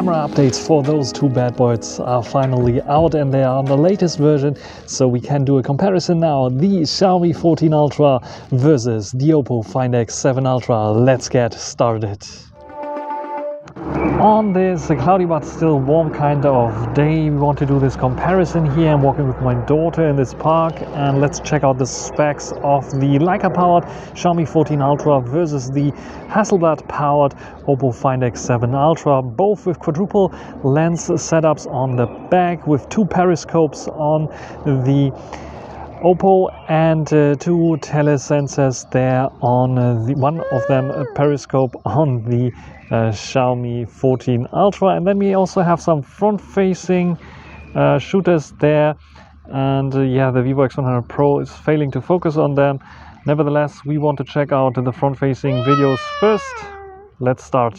camera updates for those two bad boys are finally out, and they are on the latest version, so we can do a comparison now. The Xiaomi 14 Ultra versus the Oppo Find X7 Ultra. Let's get started. On this cloudy but still warm kind of day, we want to do this comparison here. I'm walking with my daughter in this park, and let's check out the specs of the Leica-powered Xiaomi 14 Ultra versus the Hasselblad-powered Oppo Find X7 Ultra, both with quadruple lens setups on the back, with two periscopes on the Oppo and two telesensors there on one of them a periscope on the Xiaomi 14 Ultra. And then we also have some front-facing shooters there, and yeah, the Vivo X100 Pro is failing to focus on them. Nevertheless, we want to check out the front-facing videos first. Let's start.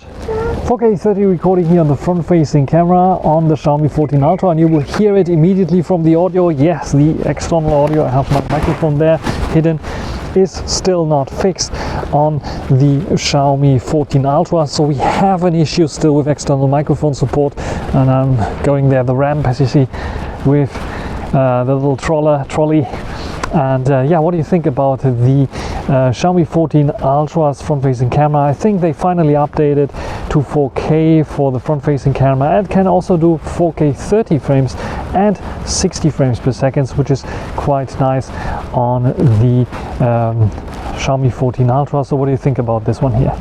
4K 30 recording here on the front-facing camera on the Xiaomi 14 Ultra, and you will hear it immediately from the audio. Yes, the external audio, I have my microphone there hidden, is still not fixed on the Xiaomi 14 Ultra, so we have an issue still with external microphone support. And I'm going there the ramp, as you see, with the little trolley. And yeah, what do you think about the Xiaomi 14 Ultra's front-facing camera? I think they finally updated to 4K for the front-facing camera, and can also do 4K 30 frames and 60 frames per second, which is quite nice on the Xiaomi 14 Ultra. So what do you think about this one here?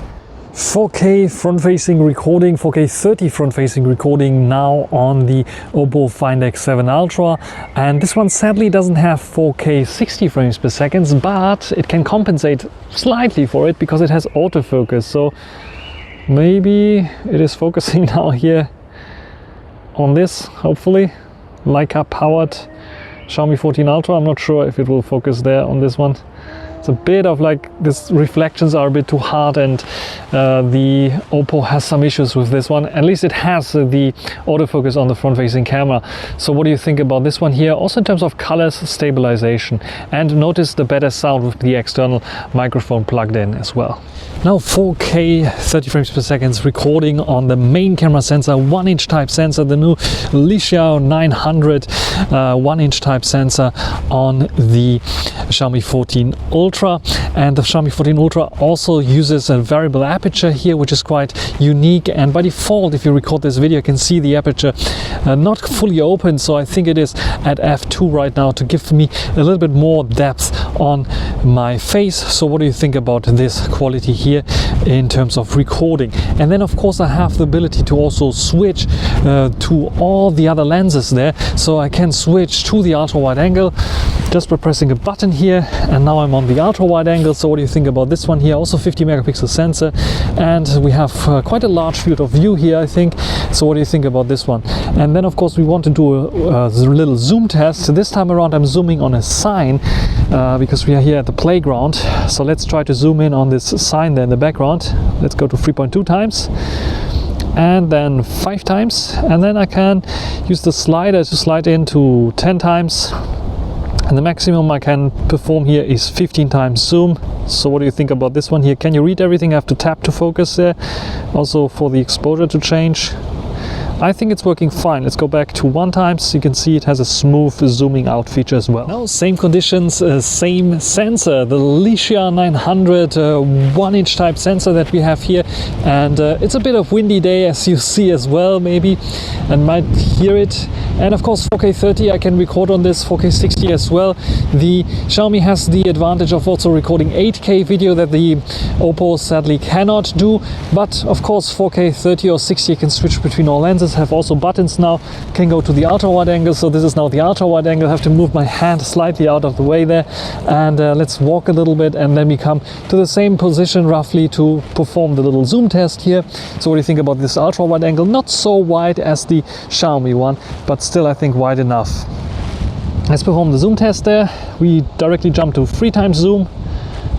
4K front-facing recording, 4K 30 front-facing recording now on the Oppo Find X7 Ultra, and this one sadly doesn't have 4K 60 frames per second, but it can compensate slightly for it because it has autofocus. So maybe it is focusing now here on this, hopefully. Leica-powered Xiaomi 14 Ultra, I'm not sure if it will focus there on this one. It's a bit of like, this reflections are a bit too hard, and the Oppo has some issues with this one. At least it has the autofocus on the front-facing camera. So what do you think about this one here? Also in terms of colors, stabilization, and notice the better sound with the external microphone plugged in as well. Now 4K 30 frames per second recording on the main camera sensor, 1-inch type sensor, the new Xiaomi 900 1-inch type sensor on the Xiaomi 14 Ultra. And the Xiaomi 14 Ultra also uses a variable aperture here, which is quite unique. And by default, if you record this video, you can see the aperture not fully open. So I think it is at f2 right now to give me a little bit more depth on my face. So what do you think about this quality here in terms of recording? And then of course I have the ability to also switch to all the other lenses there. So I can switch to the ultra wide angle just by pressing a button here, and now I'm on the ultra wide angle. So what do you think about this one here? Also 50 megapixel sensor, and we have quite a large field of view here, I think. So what do you think about this one? And then of course we want to do a little zoom test. So this time around I'm zooming on a sign because we are here at the playground. So let's try to zoom in on this sign there in the background. Let's go to 3.2 times. And then 5 times, and then I can use the slider to slide into 10 times, and the maximum I can perform here is 15 times zoom. So what do you think about this one here? Can you read everything? I have to tap to focus there, also for the exposure to change. I think it's working fine. Let's go back to 1 time. So you can see it has a smooth zooming out feature as well. Now same conditions, same sensor, the Xiaomi 900 1-inch type sensor that we have here, and it's a bit of windy day, as you see as well, maybe, and might hear it. And of course 4K 30 I can record on this, 4K 60 as well. The Xiaomi has the advantage of also recording 8K video that the Oppo sadly cannot do, but of course 4K 30 or 60 you can switch between all lenses. Have also buttons now, can go to the ultra wide angle. So this is now the ultra wide angle. I have to move my hand slightly out of the way there, and let's walk a little bit, and then we come to the same position roughly to perform the little zoom test here. So what do you think about this ultra wide angle? Not so wide as the Xiaomi one, but still I think wide enough. Let's perform the zoom test there. We directly jump to 3 times zoom,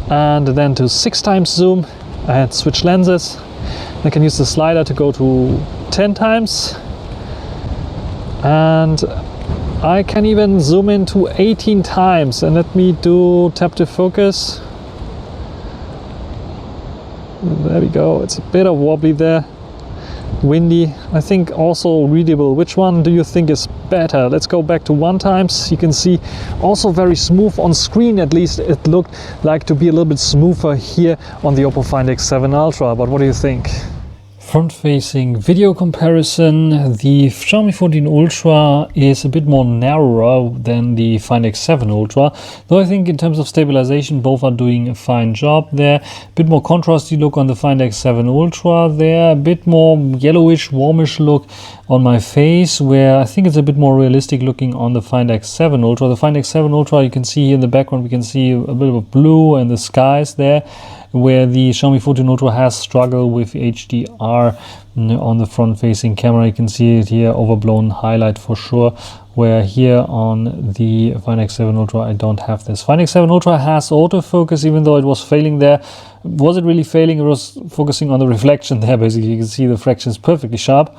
and then to 6 times zoom, and switch lenses. I can use the slider to go to 10 times, and I can even zoom in to 18 times. And let me do tap to focus. There we go. It's a bit of wobbly there. windy, I think also readable. Which one do you think is better? Let's go back to 1x. You can see also very smooth on screen, at least it looked like to be a little bit smoother here on the Oppo Find X7 Ultra, but what do you think? Front-facing video comparison, the Xiaomi 14 Ultra is a bit more narrower than the Find X7 Ultra, though I think in terms of stabilization both are doing a fine job there. A bit more contrasty look on the Find X7 Ultra there, a bit more yellowish, warmish look on my face, where I think it's a bit more realistic looking on the Find X7 Ultra. The Find X7 Ultra, you can see here in the background, we can see a bit of blue and the skies there, where the Xiaomi 14 Ultra has struggled with HDR on the front-facing camera. You can see it here, overblown highlight for sure, where here on the Find X7 Ultra I don't have this. Find X7 Ultra has autofocus, even though it was failing there. Was it really failing? It was focusing on the reflection there, basically. You can see the fractions perfectly sharp.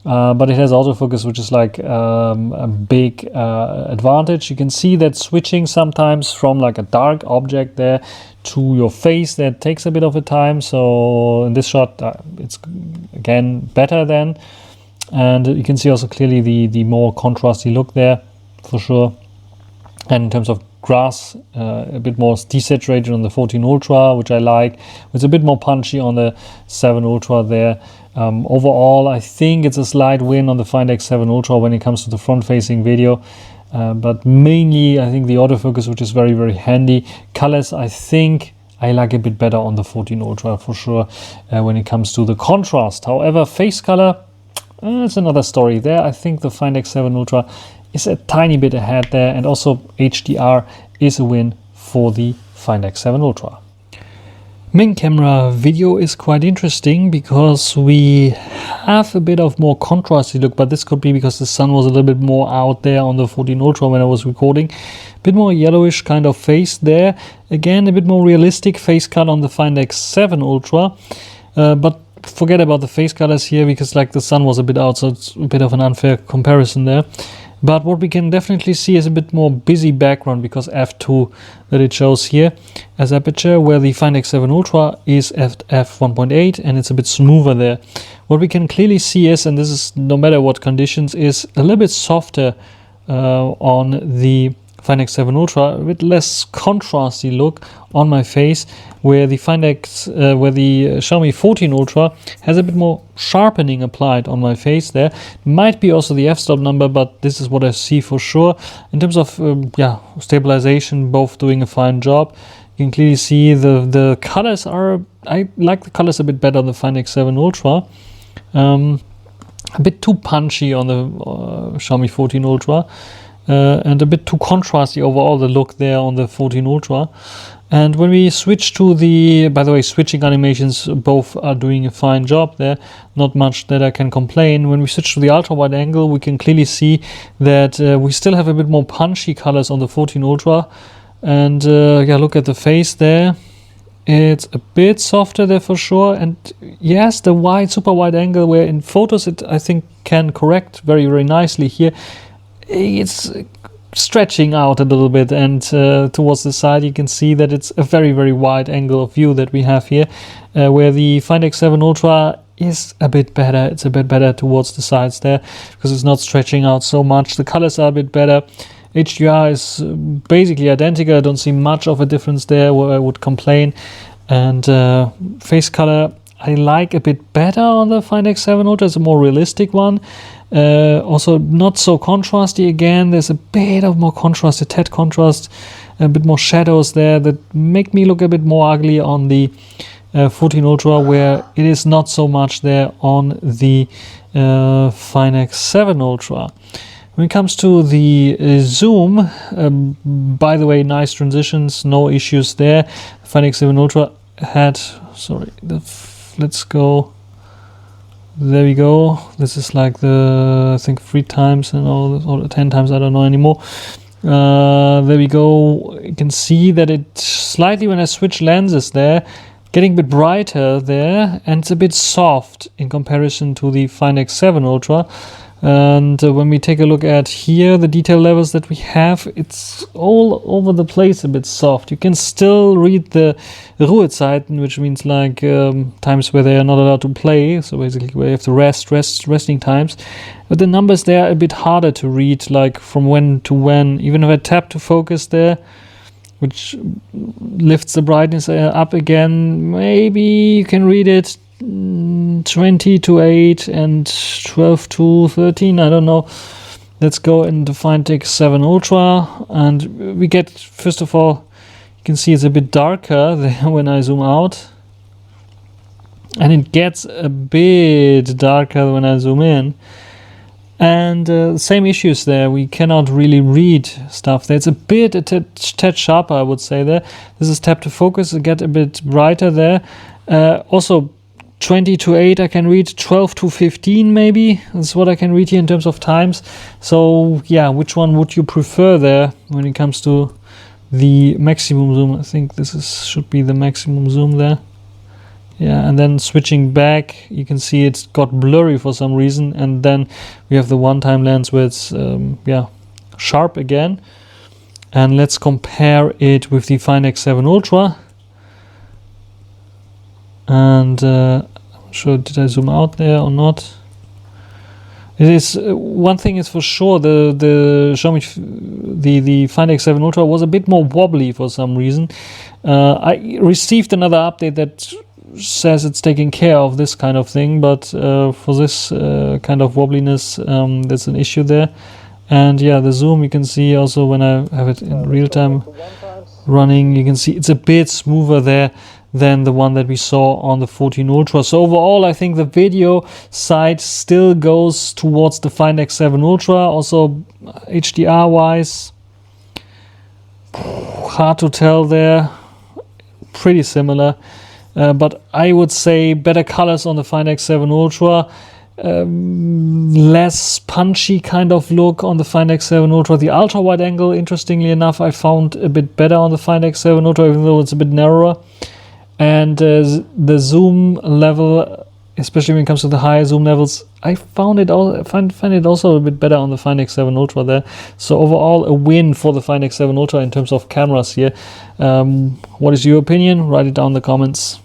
But it has autofocus, which is like a big advantage. You can see that switching sometimes from like a dark object there to your face, that takes a bit of a time. So in this shot, it's again better then. And you can see also clearly the more contrasty look there for sure. And in terms of grass, a bit more desaturated on the 14 Ultra, which I like. It's a bit more punchy on the 7 Ultra there. Overall, I think it's a slight win on the Find X7 Ultra when it comes to the front-facing video. But mainly, I think the autofocus, which is very, very handy. Colors, I think I like a bit better on the 14 Ultra for sure when it comes to the contrast. However, face color, it's another story there. I think the Find X7 Ultra is a tiny bit ahead there, and also HDR is a win for the Find X7 Ultra. Main camera video is quite interesting because we have a bit of more contrasty look, but this could be because the sun was a little bit more out there on the 14 Ultra when I was recording. A bit more yellowish kind of face there. Again, a bit more realistic face cut on the Find X7 Ultra, but forget about the face colors here because like the sun was a bit out, so it's a bit of an unfair comparison there. But what we can definitely see is a bit more busy background because f2 that it shows here as aperture, where the Find X7 Ultra is at f1.8 and it's a bit smoother there. What we can clearly see is, and this is no matter what conditions, is a little bit softer on the Find X7 Ultra, a bit less contrasty look on my face, where the where the Xiaomi 14 Ultra has a bit more sharpening applied on my face there. Might be also the f-stop number, but this is what I see for sure. In terms of stabilization, both doing a fine job. You can clearly see the colors are, I like the colors a bit better on the Find X7 Ultra. A bit too punchy on the Xiaomi 14 Ultra. And a bit too contrasty overall, the look there on the 14 Ultra. And when we switch to the, by the way, switching animations, both are doing a fine job there. Not much that I can complain. When we switch to the ultra wide angle, we can clearly see that we still have a bit more punchy colors on the 14 Ultra. And look at the face there. It's a bit softer there for sure. And yes, the wide, super wide angle, where in photos it, I think, can correct very, very nicely here. It's stretching out a little bit, and towards the side you can see that it's a very, very wide angle of view that we have here, where the Find X7 Ultra is a bit better. It's a bit better towards the sides there because it's not stretching out so much. The colors are a bit better. HDR is basically identical. I don't see much of a difference there where I would complain. And face color I like a bit better on the Find X7 Ultra. It's a more realistic one. Also not so contrasty again. There's a bit of more contrast, a tad contrast, a bit more shadows there that make me look a bit more ugly on the 14 Ultra, where it is not so much there on the Find X7 Ultra. When it comes to the zoom, by the way, nice transitions, no issues there. The Find X7 Ultra had, let's go. There we go. This is like the, I think 3 times and or 10 times, I don't know anymore. There we go. You can see that it slightly, when I switch lenses there, getting a bit brighter there, and it's a bit soft in comparison to the Find X7 Ultra. And when we take a look at here, the detail levels that we have, it's all over the place, a bit soft. You can still read the Ruhezeiten, which means like times where they are not allowed to play. So basically where you have to resting times. But the numbers there are a bit harder to read, like from when to when. Even if I tap to focus there, which lifts the brightness up again, maybe you can read it 20 to 8 and 12 to 13, I don't know. Let's go into Find X7 Ultra, and we get, first of all, you can see it's a bit darker there when I zoom out, and it gets a bit darker when I zoom in. And same issues there, we cannot really read stuff there. It's a bit a tad sharper, I would say there. This is tap to focus, it get a bit brighter there. Also 20 to 8 I can read, 12 to 15 maybe, that's what I can read here in terms of times. So yeah, which one would you prefer there when it comes to the maximum zoom? I think this should be the maximum zoom there. Yeah, and then switching back, you can see it's got blurry for some reason, and then we have the one-time lens where it's yeah, sharp again. And let's compare it with the Find X7 Ultra. And I'm not sure, did I zoom out there or not? It is one thing is for sure, the Xiaomi, the Find X7 Ultra was a bit more wobbly for some reason. I received another update that says it's taking care of this kind of thing, but for this kind of wobbliness, there's an issue there. And yeah, the zoom, you can see also when I have it in real time running, you can see it's a bit smoother there than the one that we saw on the 14 Ultra. So overall, I think the video side still goes towards the Find X7 Ultra. Also HDR wise, hard to tell there, pretty similar. But I would say better colors on the Find X7 Ultra, less punchy kind of look on the Find X7 Ultra. The ultra wide angle, interestingly enough, I found a bit better on the Find X7 Ultra, even though it's a bit narrower. And the zoom level, especially when it comes to the higher zoom levels, I found it find it also a bit better on the Find X7 Ultra there. So overall, a win for the Find X7 Ultra in terms of cameras here. What is your opinion? Write it down in the comments.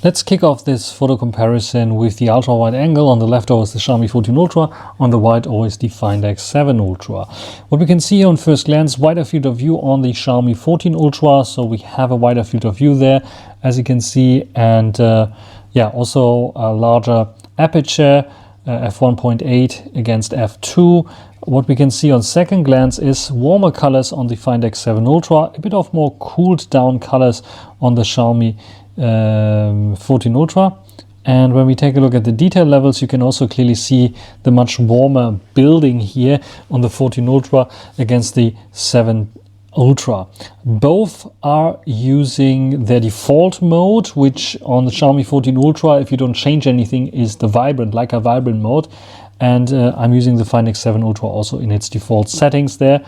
Let's kick off this photo comparison with the ultra wide angle. On the left always the Xiaomi 14 Ultra, on the right always the Find X7 Ultra. What we can see here on first glance, wider field of view on the Xiaomi 14 Ultra, so we have a wider field of view there, as you can see, and yeah, also a larger aperture, f1.8 against f2. What we can see on second glance is warmer colors on the Find X7 Ultra, a bit of more cooled down colors on the Xiaomi 14 Ultra. And when we take a look at the detail levels, you can also clearly see the much warmer building here on the 14 Ultra against the 7 Ultra. Both are using their default mode, which on the Xiaomi 14 Ultra, if you don't change anything, is the vibrant, like a vibrant mode. And I'm using the Find X7 Ultra also in its default settings there.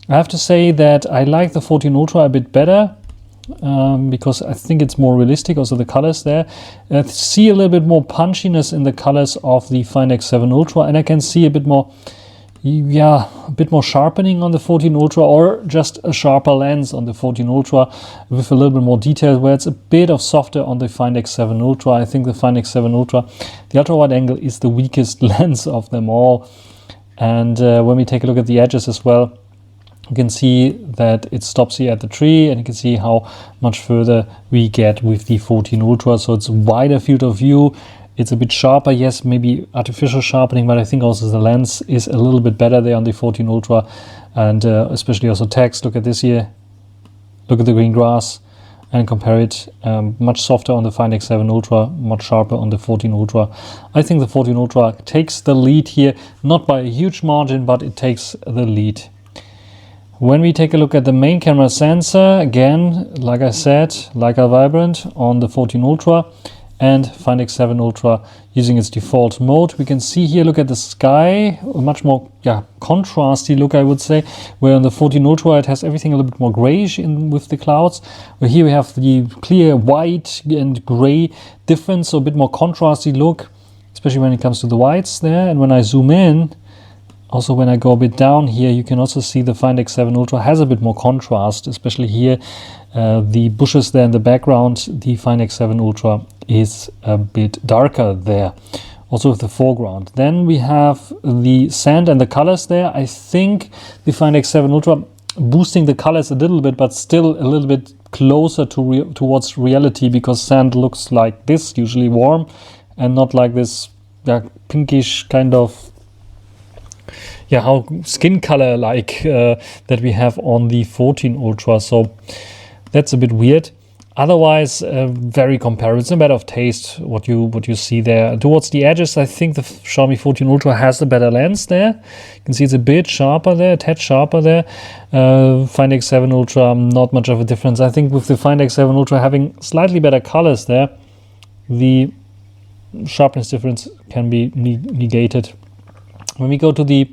I have to say that I like the 14 Ultra a bit better, because I think it's more realistic, also the colors there. I see a little bit more punchiness in the colors of the Find X7 Ultra, and I can see a bit more, yeah, a bit more sharpening on the 14 Ultra, or just a sharper lens on the 14 Ultra with a little bit more detail, where it's a bit of softer on the Find X7 Ultra. I think the Find X7 Ultra, the ultra wide angle is the weakest lens of them all. And when we take a look at the edges as well, you can see that it stops here at the tree, and you can see how much further we get with the 14 Ultra. So it's a wider field of view. It's a bit sharper, yes, maybe artificial sharpening, but I think also the lens is a little bit better there on the 14 Ultra. And especially also text, look at this here. Look at the green grass and compare it. Much softer on the Find X7 Ultra, much sharper on the 14 Ultra. I think the 14 Ultra takes the lead here, not by a huge margin, but it takes the lead. When we take a look at the main camera sensor, again, like I said, like a vibrant on the 14 Ultra and Find X7 Ultra using its default mode. We can see here, look at the sky, a much more contrasty look, I would say, where on the 14 Ultra it has everything a little bit more grayish in with the clouds, where here we have the clear white and gray difference, so a bit more contrasty look. especially when it comes to the whites there. And when I zoom in, also when I go a bit down here, you can also see the Find X7 Ultra has a bit more contrast, especially here. The bushes there in the background, the Find X7 Ultra is a bit darker there, also with the foreground. Then we have the sand and the colors there. I think the Find X7 Ultra boosting the colors a little bit, but still a little bit closer to towards reality, because sand looks like this, usually warm, and not like this pinkish kind of how skin color like that we have on the 14 Ultra. So that's a bit weird. Otherwise, very comparable. It's a matter of taste what you see there. Towards the edges, I think the Xiaomi 14 Ultra has the better lens there. You can see it's a bit sharper there, a tad sharper there. Find X7 Ultra, not much of a difference. I think with the Find X7 Ultra having slightly better colors there, the sharpness difference can be negated. When we go to the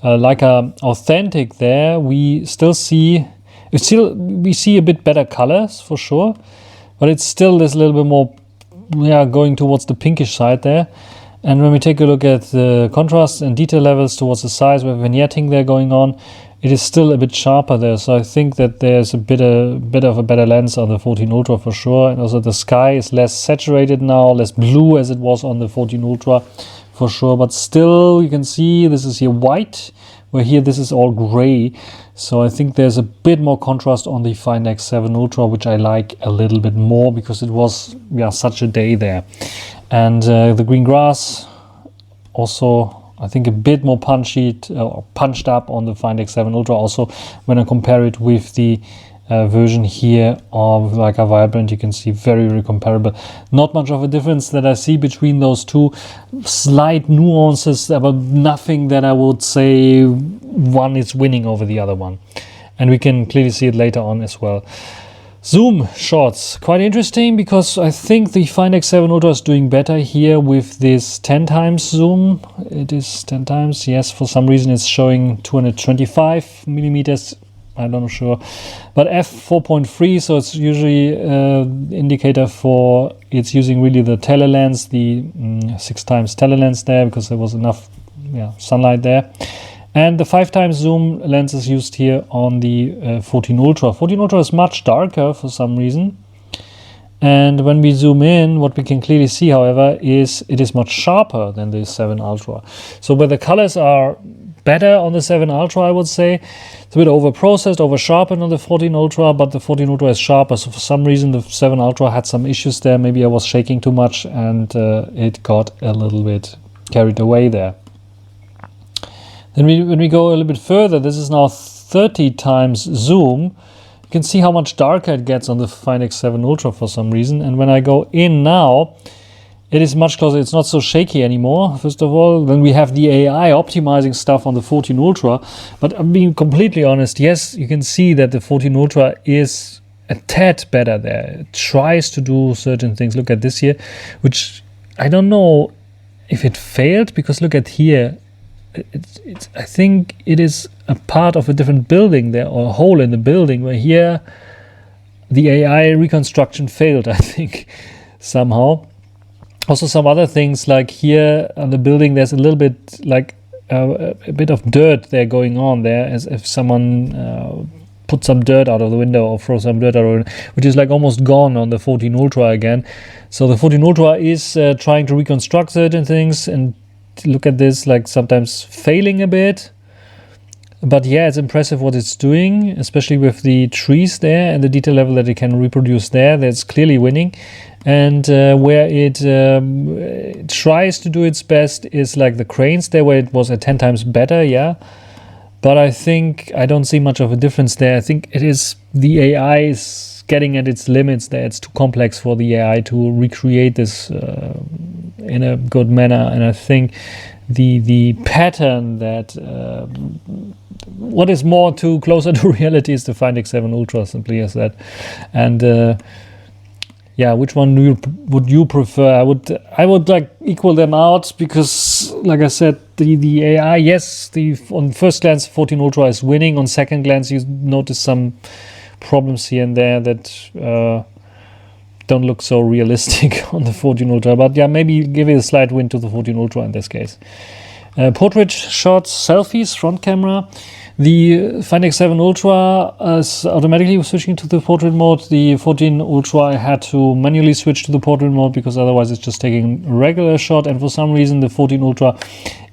Leica Authentic there, we see a bit better colors for sure, but it's still this little bit more going towards the pinkish side there. And when we take a look at the contrast and detail levels towards the size with vignetting there going on, it is still a bit sharper there. So I think that there's a bit of a better lens on the 14 Ultra for sure. And also the sky is less saturated now, less blue as it was on the 14 Ultra for sure. But still, you can see this is here white, where here this is all gray. So I think there's a bit more contrast on the Find X7 Ultra, which I like a little bit more because it was such a day there. And the green grass also, I think, a bit more punched up on the Find X7 Ultra. Also, when I compare it with the version here of Leica Vibrant, you can see very comparable. Not much of a difference that I see between those two. Slight nuances, but nothing that I would say one is winning over the other one. And we can clearly see it later on as well. Zoom shots, quite interesting, because I think the Find X7 Ultra is doing better here with this 10 times zoom. It is 10 times, yes, for some reason it's showing 225 millimeters. I'm not sure, but f4.3, so it's usually indicator for it's using really the telelens, the 6 times telelens there, because there was enough sunlight there. And the 5 times zoom lens is used here on the 14 Ultra. 14 Ultra is much darker for some reason. And when we zoom in, what we can clearly see, however, is it is much sharper than the 7 Ultra. So where the colors are better on the 7 Ultra, I would say, it's a bit over-processed, over-sharpened on the 14 Ultra, but the 14 Ultra is sharper. So for some reason, the 7 Ultra had some issues there. Maybe I was shaking too much and it got a little bit carried away there. Then when we go a little bit further, this is now 30 times zoom. You can see how much darker it gets on the Find X7 Ultra for some reason. And when I go in now, it is much closer. It's not so shaky anymore, first of all. Then we have the AI optimizing stuff on the 14 Ultra. But I'm being completely honest, yes, you can see that the 14 Ultra is a tad better there. It tries to do certain things. Look at this here, which I don't know if it failed, because look at here. I think it is a part of a different building there, or a hole in the building, where here the AI reconstruction failed, I think, somehow. Also some other things, like here on the building there's a little bit like a bit of dirt there going on there, as if someone put some dirt out of the window or throw some dirt out of the window, which is like almost gone on the 14 Ultra again. So the 14 Ultra is trying to reconstruct certain things, and look at this, like sometimes failing a bit. But yeah, it's impressive what it's doing, especially with the trees there and the detail level that it can reproduce there. That's clearly winning. And where it tries to do its best is like the cranes there, where it was at 10 times better, yeah. But I think I don't see much of a difference there. I think it is the AI is getting at its limits there. It's too complex for the AI to recreate this in a good manner. And I think the pattern that what is more too closer to reality is the Find X7 Ultra, simply as that. And yeah, which one would you prefer? I would like equal them out, because like I said, the AI, yes, on first glance 14 Ultra is winning. On second glance you notice some problems here and there that don't look so realistic on the 14 Ultra, but yeah, maybe give it a slight win to the 14 Ultra in this case. Portrait shots, selfies, front camera. The Find X7 Ultra is automatically switching to the portrait mode. The 14 Ultra I had to manually switch to the portrait mode because otherwise it's just taking a regular shot, and for some reason the 14 Ultra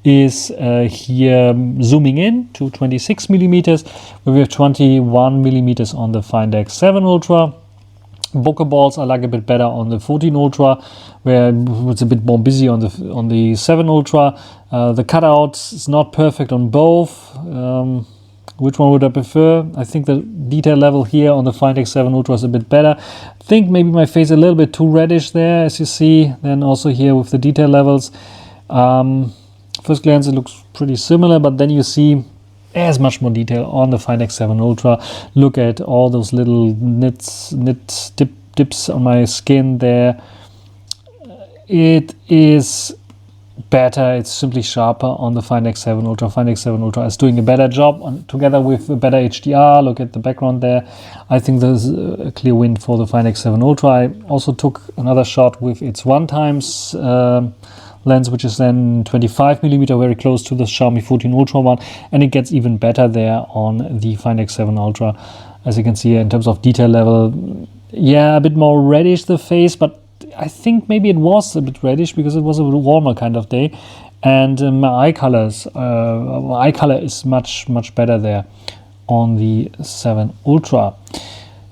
is here zooming in to 26 millimeters, where we have 21 millimeters on the Find X7 Ultra. Bokeh balls I like a bit better on the 14 Ultra, where it's a bit more busy on the 7 Ultra. The cutout is not perfect on both. Which one would I prefer? I think the detail level here on the Find X7 Ultra is a bit better. I think maybe my face a little bit too reddish there, as you see. Then also here with the detail levels. First glance it looks pretty similar, but then you see there's much more detail on the Find X7 Ultra. Look at all those little dips on my skin there. It is better, it's simply sharper on the Find X7 Ultra. Find X7 Ultra is doing a better job together with a better HDR. Look at the background there. I think there's a clear win for the Find X7 Ultra. I also took another shot with its 1x lens, which is then 25 millimeter, very close to the Xiaomi 14 Ultra one, and it gets even better there on the Find X7 Ultra. As you can see in terms of detail level, yeah, a bit more reddish the face, but I think maybe it was a bit reddish because it was a warmer kind of day, and my eye color is much better there on the 7 Ultra.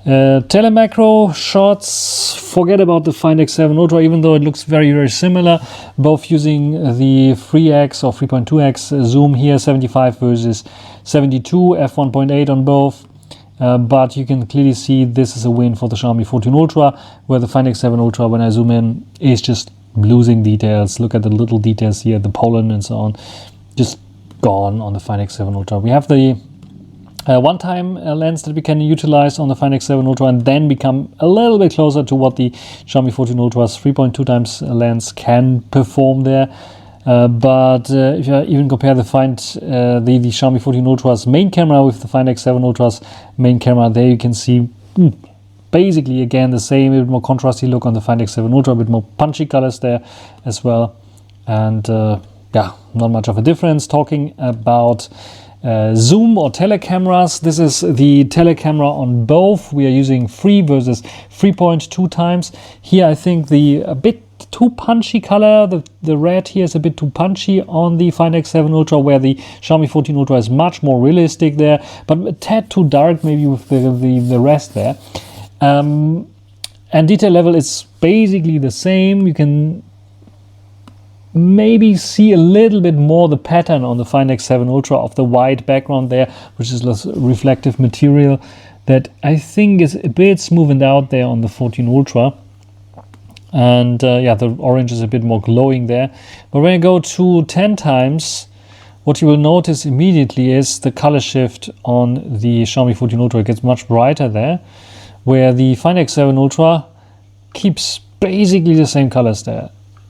Telemacro shots, forget about the Find X7 Ultra, even though it looks very similar, both using the 3x or 3.2x zoom here, 75 versus 72, f1.8 on both. But you can clearly see this is a win for the Xiaomi 14 Ultra, where the Find X7 Ultra, when I zoom in, is just losing details. Look at the little details here, the pollen and so on, just gone on the Find X7 Ultra. We have the one-time lens that we can utilize on the Find X7 Ultra and then become a little bit closer to what the Xiaomi 14 Ultra's 3.2 times lens can perform there. But if you even compare the Xiaomi 14 Ultra's main camera with the Find X7 Ultra's main camera, there you can see basically again the same, a bit more contrasty look on the Find X7 Ultra, a bit more punchy colors there as well, and yeah, not much of a difference. Talking about zoom or telecameras, this is the telecamera on both. We are using 3 versus 3.2 times. Here I think a bit too punchy color, the red here is a bit too punchy on the Find X7 Ultra, where the Xiaomi 14 Ultra is much more realistic there, but a tad too dark maybe with the rest there. And detail level is basically the same. You can maybe see a little bit more the pattern on the Find X7 Ultra of the white background there, which is less reflective material, that I think is a bit smoothened out there on the 14 Ultra. And yeah, the orange is a bit more glowing there. But when I go to 10 times, what you will notice immediately is the color shift on the Xiaomi 14 Ultra. It gets much brighter there, where the Find X7 Ultra keeps basically the same colors there.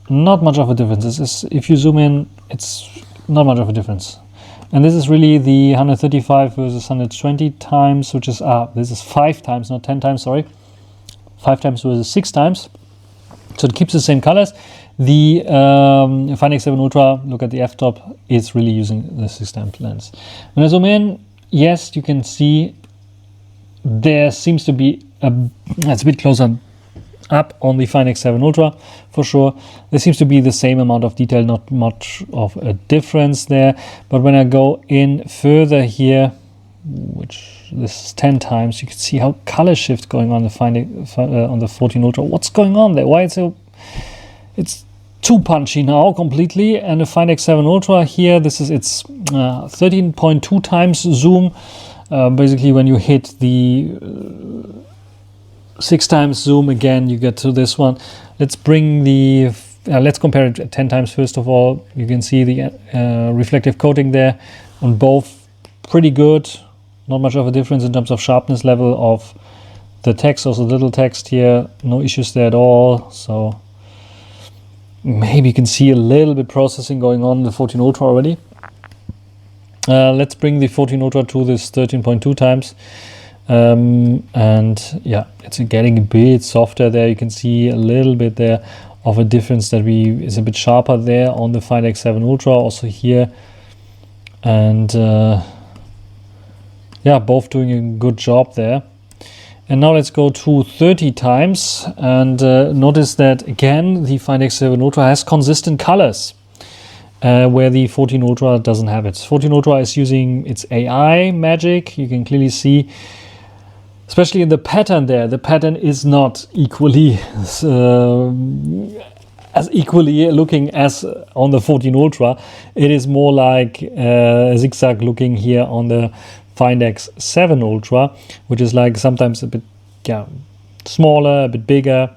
Not much of a difference. If you zoom in, it's not much of a difference. And this is really the 135 versus 120 times, which is, this is 5 times, not 10 times, sorry. 5 times versus 6 times. So it keeps the same colors. The Find X7 Ultra, look at the f-top, is really using the 6 times lens. When I zoom in, yes, you can see there seems to be it's a bit closer up on the Find X7 Ultra for sure. There seems to be the same amount of detail, not much of a difference there. But when I go in further here, which this is 10 times, you can see how color shift going on on the 14 Ultra. What's going on there? Why it's too punchy now completely. And the Find X7 Ultra here, this is its 13.2 times zoom. Basically when you hit the 6 times zoom again, you get to this one. Let's bring let's compare it 10 times first of all. You can see the reflective coating there on both, pretty good. Not much of a difference in terms of sharpness level of the text, also little text here, no issues there at all. So maybe you can see a little bit processing going on in the 14 Ultra already. Let's bring the 14 Ultra to this 13.2 times. And yeah, it's getting a bit softer there. You can see a little bit there of a difference that is a bit sharper there on the Find X7 Ultra, also here. And yeah, both doing a good job there. And now let's go to 30 times and notice that again the Find X7 Ultra has consistent colors, where the 14 Ultra doesn't have it. 14 Ultra is using its AI magic. You can clearly see, especially in the pattern there, the pattern is not equally as equally looking as on the 14 Ultra. It is more like zigzag looking here on the Find X7 Ultra, which is like sometimes a bit smaller, a bit bigger,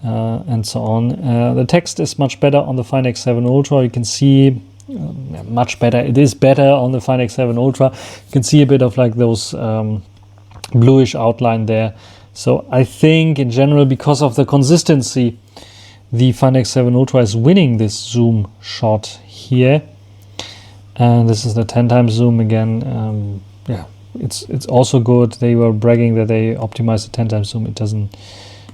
and so on. The text is much better on the Find X7 Ultra. You can see much better. It is better on the Find X7 Ultra. You can see a bit of like those bluish outline there. So I think in general, because of the consistency, the Find X7 Ultra is winning this zoom shot here. And this is the 10 times zoom again. Yeah, it's also good. They were bragging that they optimized the 10 times zoom. It doesn't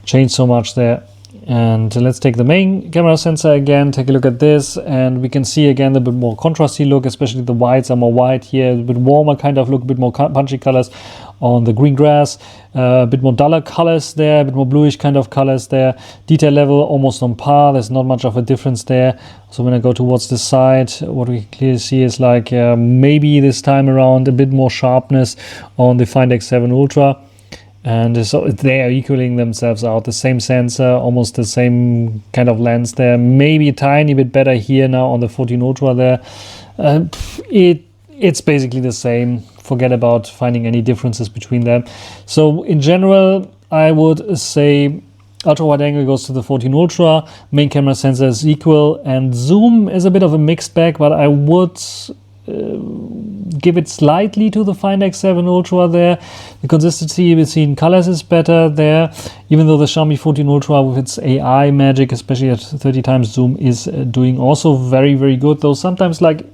change so much there. And let's take the main camera sensor again, take a look at this, and we can see again a bit more contrasty look, especially the whites are more white here, a bit warmer kind of look, a bit more punchy colors on the green grass, a bit more duller colors there, a bit more bluish kind of colors there. Detail level almost on par, there's not much of a difference there. So when I go towards the side, what we clearly see is like maybe this time around a bit more sharpness on the Find X7 Ultra. And so they are equaling themselves out. The same sensor, almost the same kind of lens there. Maybe a tiny bit better here now on the 14 Ultra there. It's basically the same. Forget about finding any differences between them. So in general, I would say ultra wide angle goes to the 14 Ultra. Main camera sensor is equal. And zoom is a bit of a mixed bag, but I would give it slightly to the Find X7 Ultra there. The consistency between colors is better there, even though the Xiaomi 14 Ultra with its AI magic, especially at 30 times zoom, is doing also very, very good. Though sometimes like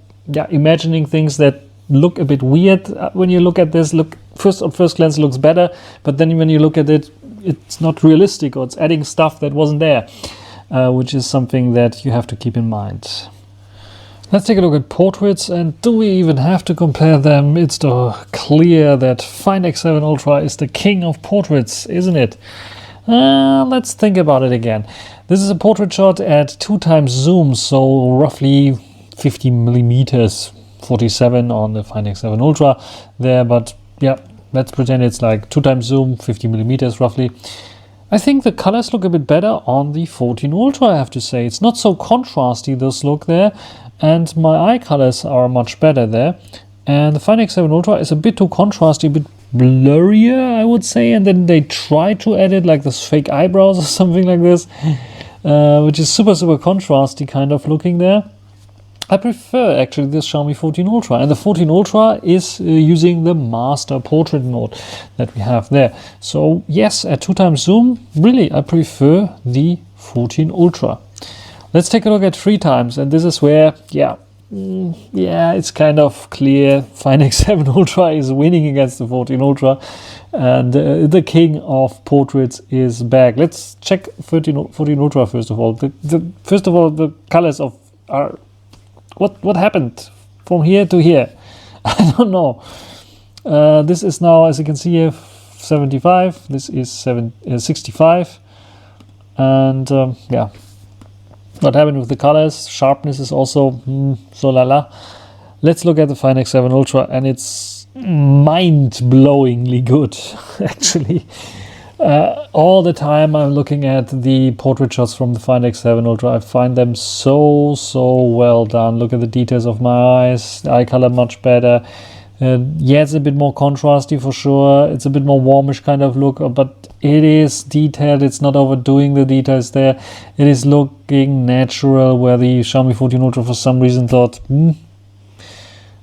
imagining things that look a bit weird when you look at this, at first glance looks better, but then when you look at it, it's not realistic, or it's adding stuff that wasn't there, which is something that you have to keep in mind. Let's take a look at portraits, and do we even have to compare them? It's clear that Find X7 Ultra is the king of portraits, isn't it? Let's think about it again. This is a portrait shot at 2 times zoom, so roughly 50 millimeters, 47 on the Find X7 Ultra there, but yeah, let's pretend it's like 2 times zoom, 50 millimeters roughly. I think the colors look a bit better on the 14 Ultra, I have to say. It's not so contrasty, this look there. And my eye colors are much better there. And the Find X7 Ultra is a bit too contrasty, a bit blurrier, I would say. And then they try to edit like this fake eyebrows or something like this, which is super, super contrasty kind of looking there. I prefer actually this Xiaomi 14 Ultra. And the 14 Ultra is using the master portrait mode that we have there. So yes, at 2 times zoom, really, I prefer the 14 Ultra. Let's take a look at 3 times, and this is where, it's kind of clear. Find X7 Ultra is winning against the 14 Ultra, and the king of portraits is back. Let's check 14 Ultra first of all. First of all, the colors are what happened from here to here? I don't know. This is now, as you can see here, 75. This is 65, and what happened with the colors? Sharpness is also so la la. Let's look at the Find X7 Ultra, and it's mind-blowingly good, actually. All the time I'm looking at the portrait shots from the Find X7 Ultra. I find them so well done. Look at the details of my eyes. The eye color much better. It's a bit more contrasty for sure. It's a bit more warmish kind of look, but it is detailed. It's not overdoing the details there. It is looking natural, where the Xiaomi 14 Ultra for some reason thought,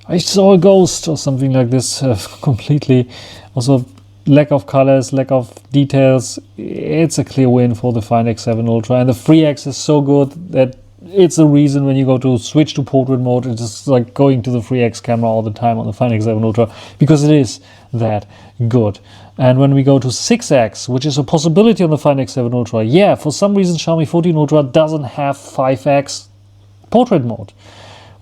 I saw a ghost or something like this completely. Also, lack of colors, lack of details. It's a clear win for the Find X7 Ultra. And the 3x is so good that it's a reason when you go to switch to portrait mode, it's just like going to the 3x camera all the time on the Find X7 Ultra, because it is that good. And when we go to 6x, which is a possibility on the Find X7 Ultra, yeah, for some reason Xiaomi 14 Ultra doesn't have 5x portrait mode.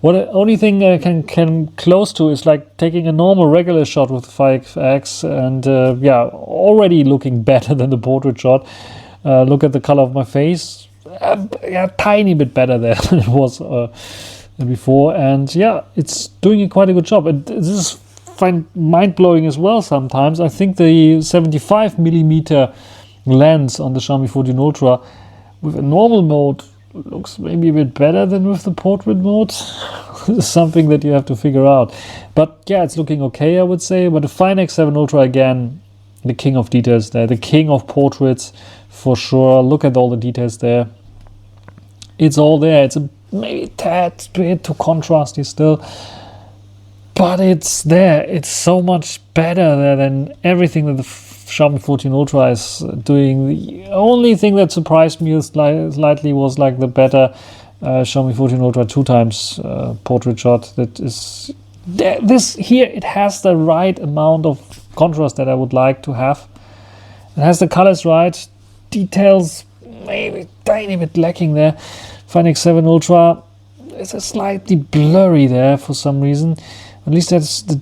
What the only thing I can close to is like taking a normal regular shot with 5x and yeah, already looking better than the portrait shot. Look at the color of my face, yeah, tiny bit better there than it was before, and yeah, it's doing quite a good job. And this is mind-blowing as well sometimes. I think the 75mm lens on the Xiaomi 14 Ultra with a normal mode looks maybe a bit better than with the portrait mode. This is something that you have to figure out. But yeah, it's looking okay, I would say. But the Find X7 Ultra, again, the king of details there, the king of portraits for sure. Look at all the details there. It's all there. It's a maybe tad bit too contrasty still, but it's there. It's so much better there than everything that the Xiaomi 14 Ultra is doing. The only thing that surprised me slightly was like the better Xiaomi 14 Ultra 2x portrait shot. That is this here. It has the right amount of contrast that I would like to have. It has the colors right, details maybe tiny bit lacking there. Find X7 Ultra is a slightly blurry there for some reason. At least that's the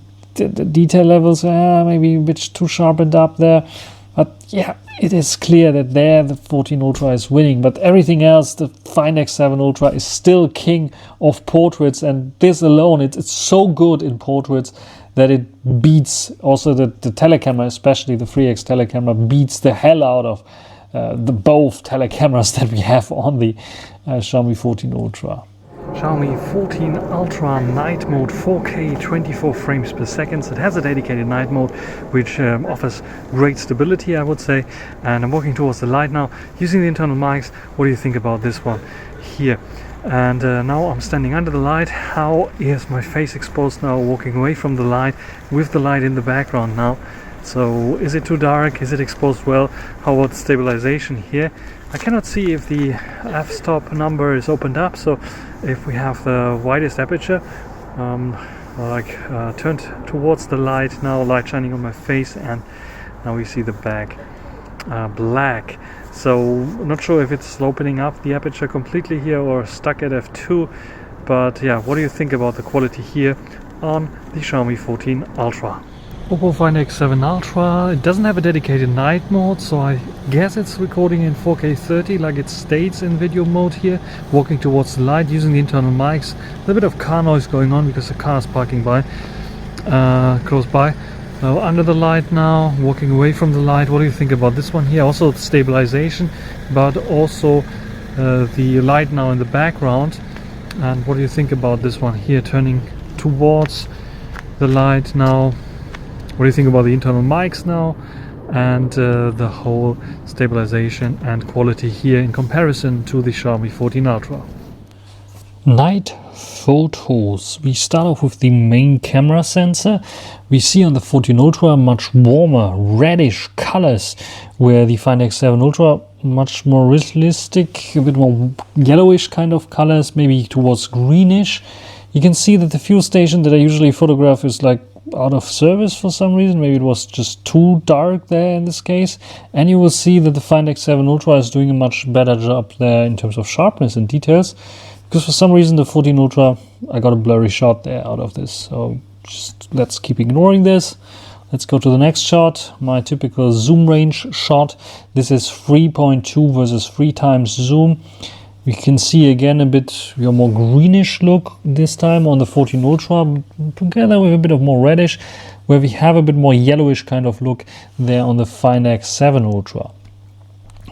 detail levels maybe a bit too sharpened up there. But yeah, it is clear that there the 14 Ultra is winning. But everything else, the Find X7 Ultra is still king of portraits. And this alone, it's so good in portraits that it beats also the telecamera, especially the 3x telecamera, beats the hell out of the both telecameras that we have on the Xiaomi 14 Ultra. Xiaomi 14 Ultra night mode 4K 24 frames per second. It has a dedicated night mode which offers great stability, I would say. And I'm walking towards the light now using the internal mics. What do you think about this one here? And now I'm standing under the light. How is my face exposed now, walking away from the light with the light in the background now? So is it too dark? Is it exposed well? How about stabilization here? I cannot see if the f-stop number is opened up, so if we have the widest aperture, turned towards the light now, light shining on my face, and now we see the back black. So not sure if it's opening up the aperture completely here or stuck at f2, but yeah, what do you think about the quality here on the Xiaomi 14 Ultra? Oppo Find X7 Ultra, it doesn't have a dedicated night mode, so I guess it's recording in 4K 30 like it states in video mode here. Walking towards the light using the internal mics. A little bit of car noise going on because the car is parking by close by. Now under the light now, walking away from the light. What do you think about this one here? Also stabilization, but also the light now in the background. And what do you think about this one here, turning towards the light now? What do you think about the internal mics now and the whole stabilization and quality here in comparison to the Xiaomi 14 Ultra? Night photos. We start off with the main camera sensor. We see on the 14 Ultra much warmer reddish colors, where the Find X7 Ultra much more realistic, a bit more yellowish kind of colors, maybe towards greenish. You can see that the fuel station that I usually photograph is like out of service for some reason. Maybe it was just too dark there in this case. And you will see that the Find X7 Ultra is doing a much better job there in terms of sharpness and details, because for some reason the 14 Ultra, I got a blurry shot there out of this. So just let's keep ignoring this. Let's go to the next shot, my typical zoom range shot. This is 3.2 versus 3 times zoom. We can see again a bit more greenish look this time on the 14 Ultra, together with a bit of more reddish, where we have a bit more yellowish kind of look there on the Find X7 Ultra.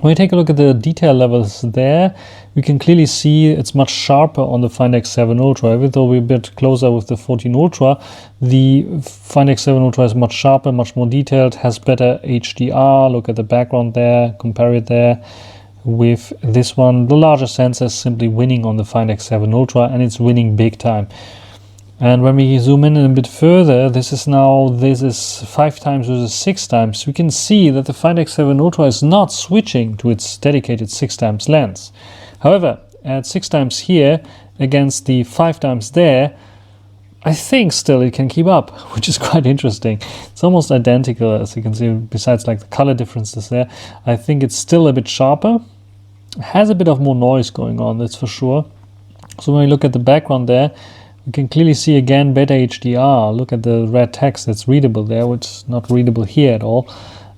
When we take a look at the detail levels there, we can clearly see it's much sharper on the Find X7 Ultra. Even though we're a bit closer with the 14 Ultra, the Find X7 Ultra is much sharper, much more detailed, has better HDR. Look at the background there, compare it there with this one. The larger sensor is simply winning on the Find X7 Ultra, and it's winning big time. And when we zoom in a bit further, this is 5 times versus 6 times. We can see that the Find X7 Ultra is not switching to its dedicated 6 times lens. However, at 6 times here against the 5 times there, I think still it can keep up, which is quite interesting. It's almost identical, as you can see, besides like the color differences there. I think it's still a bit sharper. It has a bit of more noise going on, that's for sure. So when we look at the background there, we can clearly see again better HDR. Look at the red text that's readable there, which is not readable here at all.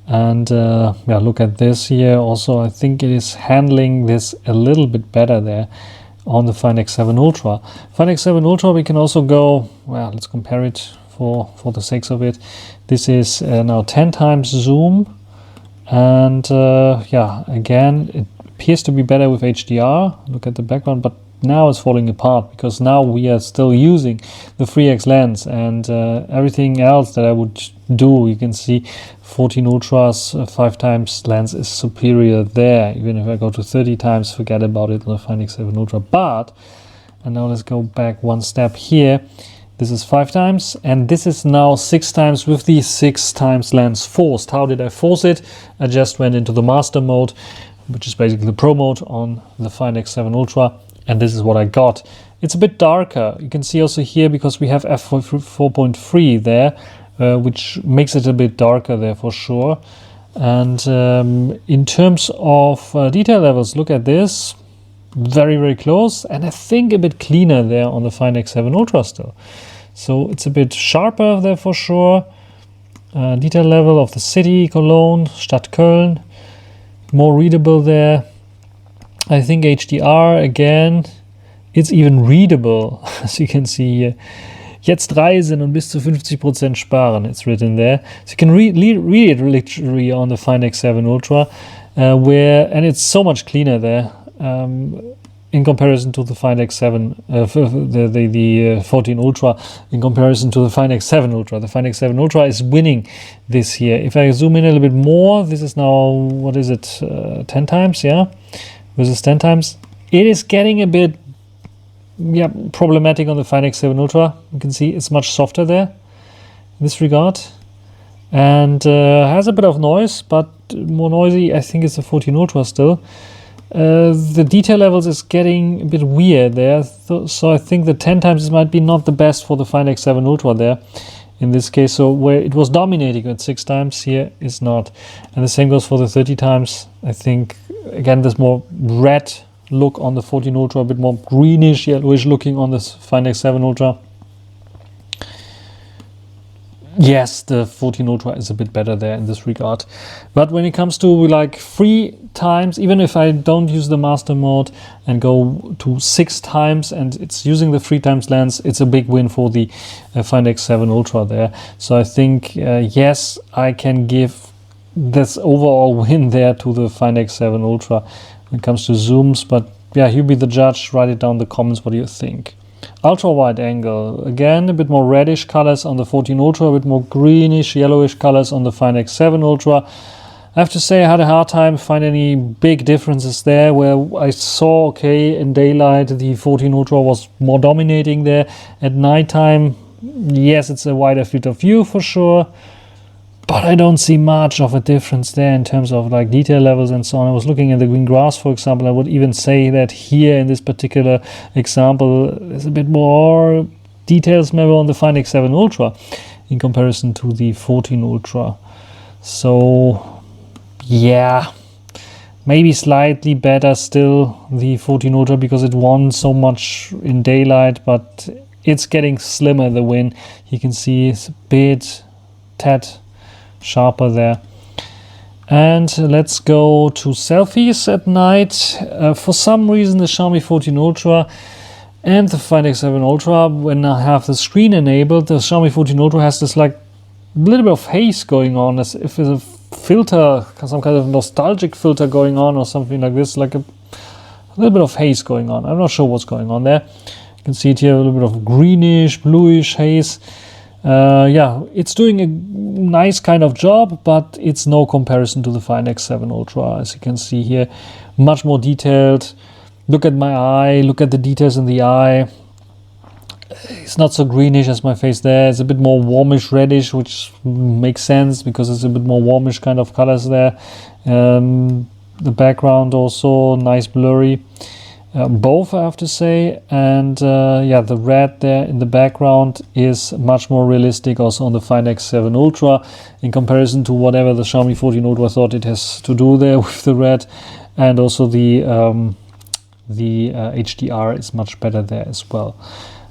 And yeah, look at this here. Also, I think it is handling this a little bit better there on the Find X7 Ultra. Find X7 Ultra, we can also go, well, let's compare it for the sakes of it. This is now 10 times zoom, and yeah, again, it appears to be better with HDR. Look at the background, but now it's falling apart because now we are still using the 3x lens, and everything else that I would do, you can see 14 Ultra's 5 times lens is superior there. Even if I go to 30 times, forget about it on the Find X7 Ultra. But, and now let's go back one step here. This is 5 times, and this is now 6 times with the 6 times lens forced. How did I force it? I just went into the master mode, which is basically the pro mode on the Find X7 Ultra, and this is what I got. It's a bit darker. You can see also here, because we have f4.3 there, which makes it a bit darker there for sure. And in terms of detail levels, look at this. Very, very close, and I think a bit cleaner there on the Find X7 Ultra still. So it's a bit sharper there for sure. Detail level of the city, Cologne, Stadt Köln, more readable there. I think HDR, again, it's even readable, as you can see here. Jetzt reisen und bis zu 50% sparen, it's written there. So you can read it literally on the Find X7 Ultra, and it's so much cleaner there in comparison to the Find X7, the 14 Ultra, in comparison to the Find X7 Ultra. The Find X7 Ultra is winning this here. If I zoom in a little bit more, this is now, what is it, 10 times, yeah? This is 10 times. It is getting a bit problematic on the Find X7 Ultra. You can see it's much softer there in this regard, and has a bit of noise, but more noisy. I think it's the 14 Ultra still. The detail levels is getting a bit weird there, so I think the 10 times might be not the best for the Find X7 Ultra there in this case. So where it was dominating at 6 times, here is not, and the same goes for the 30 times. I think again there's more red look on the 14 Ultra, a bit more greenish, yellowish looking on this Find X7 Ultra. Yes, the 14 Ultra is a bit better there in this regard. But when it comes to like 3 times, even if I don't use the master mode and go to 6 times and it's using the 3 times lens, it's a big win for the Find X7 Ultra there. So I think, yes, I can give this overall win there to the Find X7 Ultra when it comes to zooms. But yeah, you be the judge. Write it down in the comments. What do you think? Ultra wide angle, again a bit more reddish colors on the 14 Ultra, a bit more greenish yellowish colors on the Find X7 Ultra. I have to say I had a hard time finding any big differences there, where I saw, okay, in daylight the 14 Ultra was more dominating there. At nighttime, yes, it's a wider field of view for sure, but I don't see much of a difference there in terms of like detail levels and so on. I was looking at the green grass, for example. I would even say that here in this particular example, there's a bit more details maybe on the Find X7 Ultra in comparison to the 14 Ultra. So yeah, maybe slightly better still the 14 Ultra, because it won so much in daylight, but it's getting slimmer, the win. You can see it's a tad sharper there. And let's go to selfies at night. For some reason the Xiaomi 14 Ultra and the Find X7 Ultra, when I have the screen enabled, the Xiaomi 14 Ultra has this like little bit of haze going on, as if there's a filter, some kind of nostalgic filter going on or something like this, like a little bit of haze going on. I'm not sure what's going on there. You can see it here, a little bit of greenish, bluish haze. Yeah, it's doing a nice kind of job, but it's no comparison to the Find X7 Ultra. As you can see here, much more detailed. Look at my eye, look at the details in the eye. It's not so greenish as my face there. It's a bit more warmish reddish, which makes sense because it's a bit more warmish kind of colors there. The background also nice blurry. both, I have to say. And yeah, the red there in the background is much more realistic also on the Find X7 Ultra in comparison to whatever the Xiaomi 14 Ultra thought it has to do there with the red. And also the HDR is much better there as well.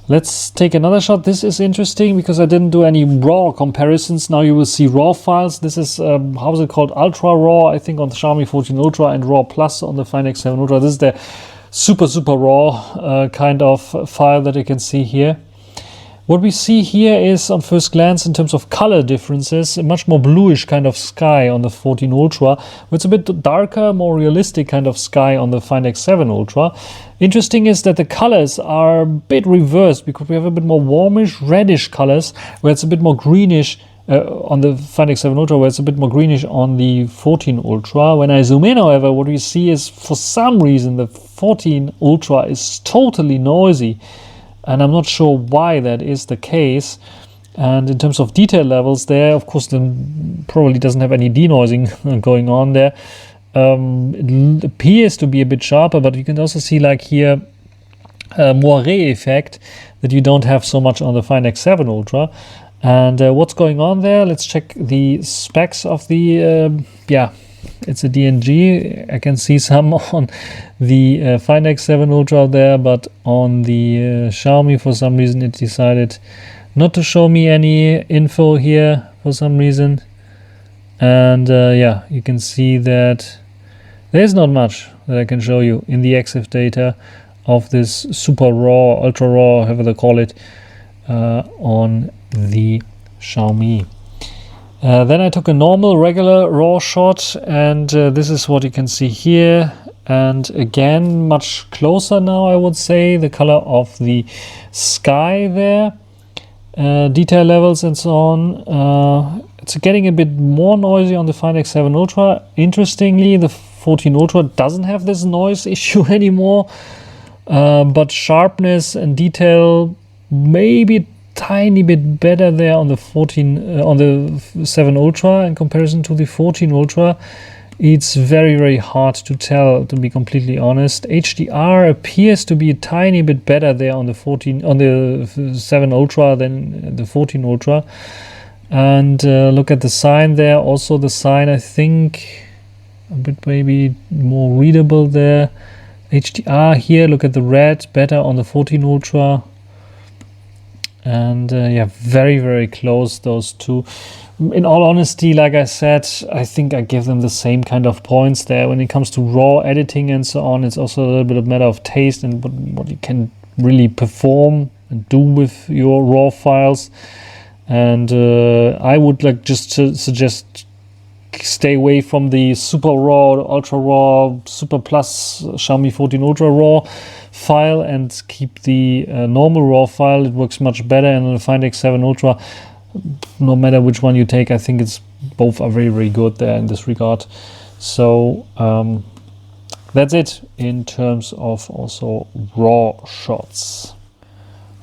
Let's take another shot. This is interesting because I didn't do any RAW comparisons. Now you will see RAW files. This is, how is it called? Ultra RAW, I think, on the Xiaomi 14 Ultra, and RAW Plus on the Find X7 Ultra. This is the super RAW kind of file that you can see here. What we see here is, on first glance, in terms of color differences, a much more bluish kind of sky on the 14 Ultra. It's a bit darker, more realistic kind of sky on the Find X7 Ultra. Interesting is that the colors are a bit reversed because we have a bit more warmish, reddish colors, where it's a bit more greenish on the Find X7 Ultra, where it's a bit more greenish on the 14 Ultra. When I zoom in, however, what we see is, for some reason, the 14 Ultra is totally noisy. And I'm not sure why that is the case. And in terms of detail levels there, of course, then probably doesn't have any denoising going on there. It appears to be a bit sharper, but you can also see, like here, a moire effect that you don't have so much on the Find X7 Ultra. And what's going on there? Let's check the specs of the, yeah, it's a DNG. I can see some on the Find X7 Ultra there, but on the Xiaomi, for some reason, it decided not to show me any info here for some reason. And yeah, you can see that there's not much that I can show you in the EXIF data of this super raw, ultra raw, however they call it, on the Xiaomi. Then I took a normal, regular RAW shot, and this is what you can see here. And again, much closer now, I would say, the color of the sky there, detail levels and so on. It's getting a bit more noisy on the Find X7 Ultra. Interestingly, the 14 Ultra doesn't have this noise issue anymore, but sharpness and detail maybe tiny bit better there on the 14 on the 7 Ultra in comparison to the 14 Ultra. It's very hard to tell, to be completely honest. HDR appears to be a tiny bit better there on the 7 Ultra than the 14 Ultra. And look at the sign there. Also the sign, I think, a bit maybe more readable there. HDR here, look at the red, better on the 14 Ultra. And yeah, very close, those two. In all honesty, like I said, I think I give them the same kind of points there. When it comes to raw editing and so on, it's also a little bit of matter of taste and what you can really perform and do with your raw files. And I would like just to suggest stay away from the super raw, ultra raw, super plus Xiaomi 14 Ultra raw file and keep the normal raw file. It works much better. And on the Find X7 Ultra, no matter which one you take, I think it's both are very good there in this regard. So that's it in terms of also raw shots.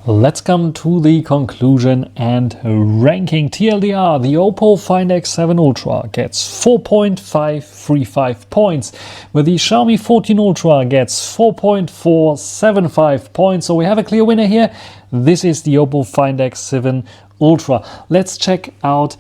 Let's come to the conclusion and ranking. TLDR, the Oppo Find X7 Ultra gets 4.535 points, where the Xiaomi 14 Ultra gets 4.475 points. So we have a clear winner here. This is the Oppo Find X7 Ultra. Let's check out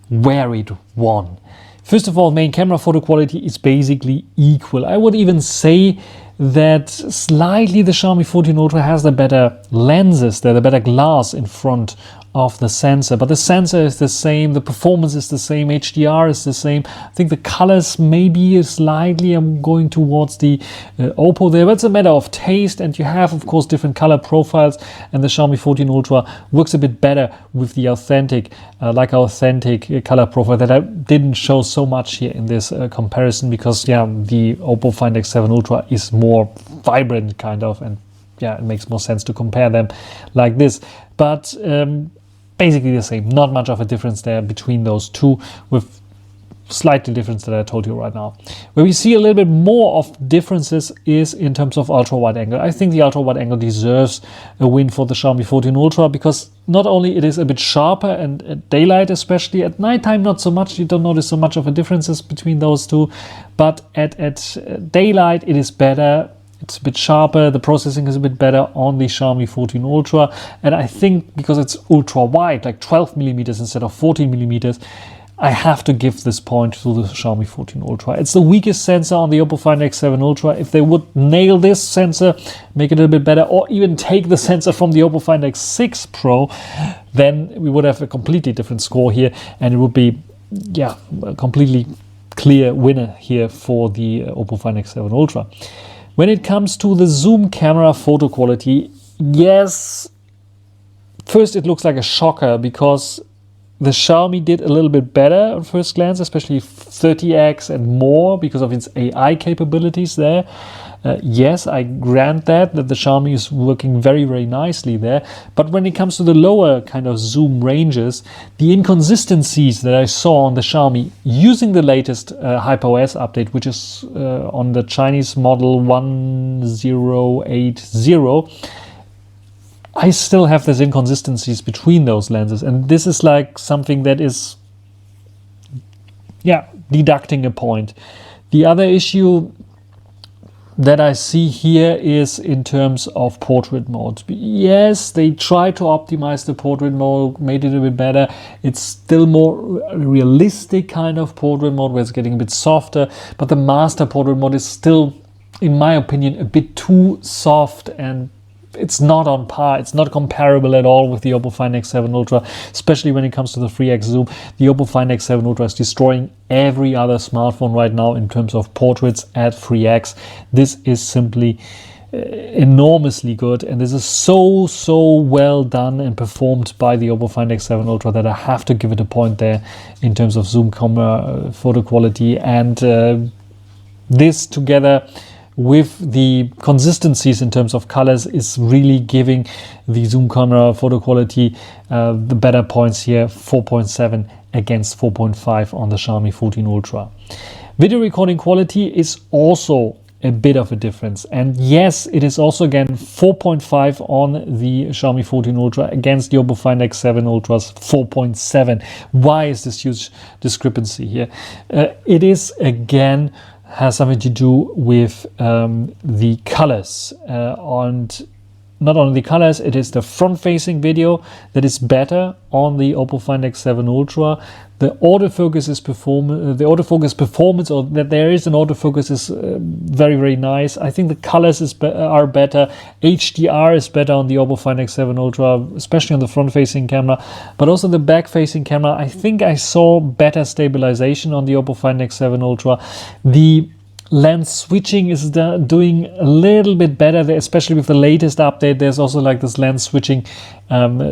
where it won. First of all, main camera photo quality is basically equal. I would even say that slightly the Xiaomi 14 Ultra has the better lenses, the better glass in front of the sensor, but the sensor is the same, the performance is the same, HDR is the same. I think the colors maybe slightly, I'm going towards the Oppo there, but it's a matter of taste, and you have of course different color profiles, and the Xiaomi 14 Ultra works a bit better with the authentic color profile that I didn't show so much here in this comparison, because yeah, the Oppo Find X7 Ultra is more vibrant kind of, and yeah, it makes more sense to compare them like this. But basically the same, not much of a difference there between those two, with slightly difference that I told you right now. Where we see a little bit more of differences is in terms of ultra wide angle. I think the ultra wide angle deserves a win for the Xiaomi 14 Ultra, because not only it is a bit sharper, and at daylight especially, at nighttime not so much, you don't notice so much of a differences between those two, but at daylight it is better. It's a bit sharper, the processing is a bit better on the Xiaomi 14 Ultra, and I think because it's ultra wide, like 12 millimeters instead of 14 millimeters, I have to give this point to the Xiaomi 14 Ultra. It's the weakest sensor on the Oppo Find X7 Ultra. If they would nail this sensor, make it a little bit better, or even take the sensor from the Oppo Find X6 Pro, then we would have a completely different score here, and it would be, yeah, a completely clear winner here for the Oppo Find X7 Ultra. When it comes to the zoom camera photo quality, yes, first it looks like a shocker because the Xiaomi did a little bit better at first glance, especially 30x and more because of its AI capabilities there. Yes, I grant that the Xiaomi is working very, very nicely there. But when it comes to the lower kind of zoom ranges, the inconsistencies that I saw on the Xiaomi using the latest HyperOS update, which is on the Chinese model 1080, I still have these inconsistencies between those lenses. And this is like something that is, yeah, deducting a point. The other issue that I see here is in terms of portrait mode. Yes, they try to optimize the portrait mode, made it a bit better. It's still more realistic kind of portrait mode where it's getting a bit softer, but the master portrait mode is still, in my opinion, a bit too soft, and it's not on par. It's not comparable at all with the Oppo Find X7 Ultra, especially when it comes to the 3x zoom. The Oppo Find X7 Ultra is destroying every other smartphone right now in terms of portraits at 3x. This is simply enormously good, and this is so well done and performed by the Oppo Find X7 Ultra that I have to give it a point there in terms of zoom camera photo quality. And this together with the consistencies in terms of colors is really giving the zoom camera photo quality the better points here, 4.7 against 4.5 on the Xiaomi 14 Ultra. Video recording quality is also a bit of a difference, and yes, it is also again 4.5 on the Xiaomi 14 Ultra against the Oppo Find X7 Ultra's 4.7. Why is this huge discrepancy here? It is again has something to do with the colors, and not only the colors, it is the front-facing video that is better on the Oppo Find X7 Ultra. The autofocus is autofocus performance, or that there is an autofocus, is very nice. I think the colors are better. HDR is better on the Oppo Find X7 Ultra, especially on the front-facing camera, but also the back-facing camera. I think I saw better stabilization on the Oppo Find X7 Ultra. The lens switching is doing a little bit better there, especially with the latest update. There's also like this lens switching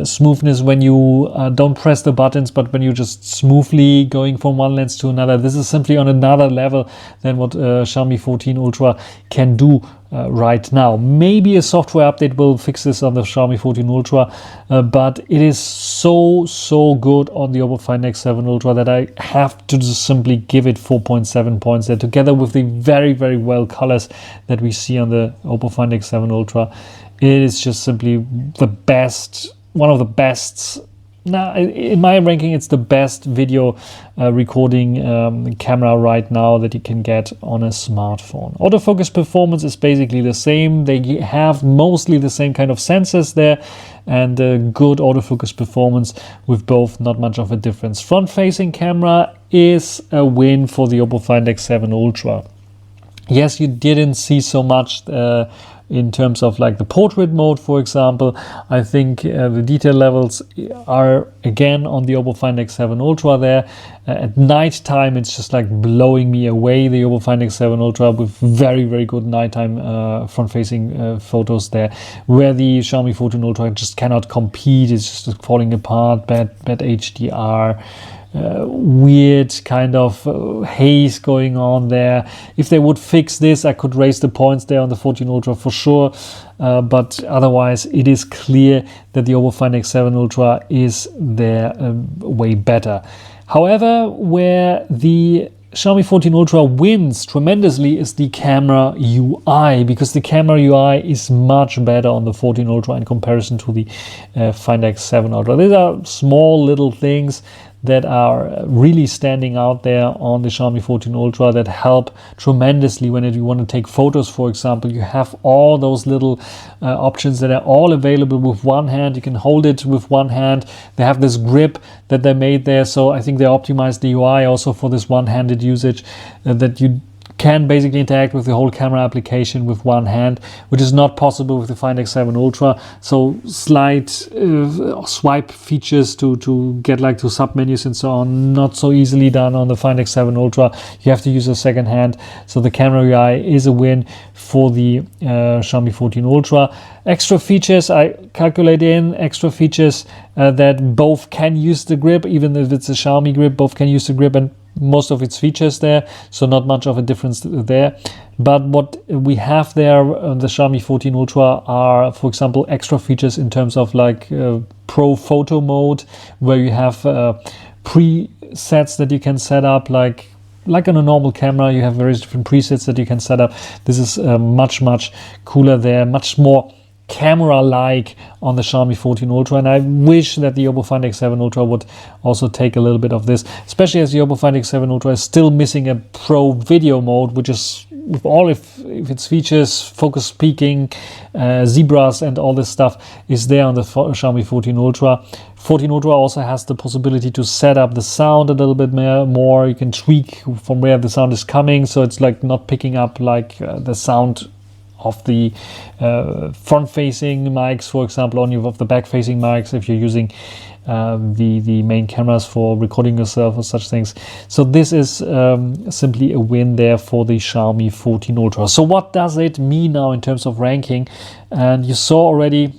smoothness when you don't press the buttons, but when you just smoothly going from one lens to another. This is simply on another level than what Xiaomi 14 Ultra can do right now. Maybe a software update will fix this on the Xiaomi 14 Ultra, but it is so good on the Oppo Find X7 Ultra that I have to just simply give it 4.7 points there, together with the very well colors that we see on the Oppo Find X7 Ultra. It is just simply the best, one of the best. Now, in my ranking, it's the best video recording camera right now that you can get on a smartphone. Autofocus performance is basically the same. They have mostly the same kind of sensors there, and good autofocus performance with both, not much of a difference. Front-facing camera is a win for the Oppo Find X7 Ultra. Yes, you didn't see so much in terms of like the portrait mode, for example. I think the detail levels are again on the Oppo Find X7 Ultra there. At night time, it's just like blowing me away, the Oppo Find X7 Ultra, with very good nighttime front-facing photos there, where the Xiaomi 14 Ultra just cannot compete. It's just falling apart, bad HDR. Weird kind of haze going on there. If they would fix this, I could raise the points there on the 14 Ultra for sure, but otherwise it is clear that the Oppo Find X7 Ultra is there way better. However, where the Xiaomi 14 Ultra wins tremendously is the camera UI, because the camera UI is much better on the 14 Ultra in comparison to the Find X7 Ultra. These are small little things that are really standing out there on the Xiaomi 14 Ultra that help tremendously when you want to take photos, for example. You have all those little options that are all available with one hand. You can hold it with one hand. They have this grip that they made there, so I think they optimized the UI also for this one-handed usage, that you can basically interact with the whole camera application with one hand, which is not possible with the Find X7 Ultra. So slight swipe features to get like to submenus and so on, not so easily done on the Find X7 Ultra. You have to use a second hand. So the camera UI is a win for the Xiaomi 14 Ultra. Extra features, I calculate in extra features that both can use the grip, even if it's a Xiaomi grip, both can use the grip and most of its features there, so not much of a difference there. But what we have there on the Xiaomi 14 Ultra are, for example, extra features in terms of like pro photo mode, where you have presets that you can set up, like on a normal camera. You have various different presets that you can set up. This is much cooler there, much more camera-like on the Xiaomi 14 Ultra, and I wish that the Oppo Find X7 Ultra would also take a little bit of this, especially as the Oppo Find X7 Ultra is still missing a pro video mode, which is, with all if its features, focus peaking, zebras and all this stuff is there on the Xiaomi 14 Ultra. 14 Ultra also has the possibility to set up the sound a little bit more. You can tweak from where the sound is coming, so it's like not picking up like the sound of the front-facing mics, for example, only of the back-facing mics if you're using the main cameras for recording yourself or such things. So this is simply a win there for the Xiaomi 14 Ultra. So what does it mean now in terms of ranking? And you saw already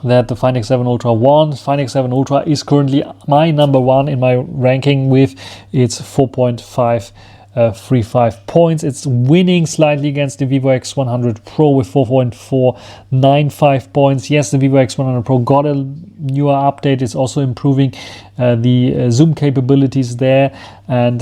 that the Find X7 Ultra won. Find X7 Ultra is currently my number one in my ranking with its 4.535 points. It's winning slightly against the Vivo X100 Pro with 4.495 points. Yes, the Vivo X100 Pro got a newer update. It's also improving the zoom capabilities there and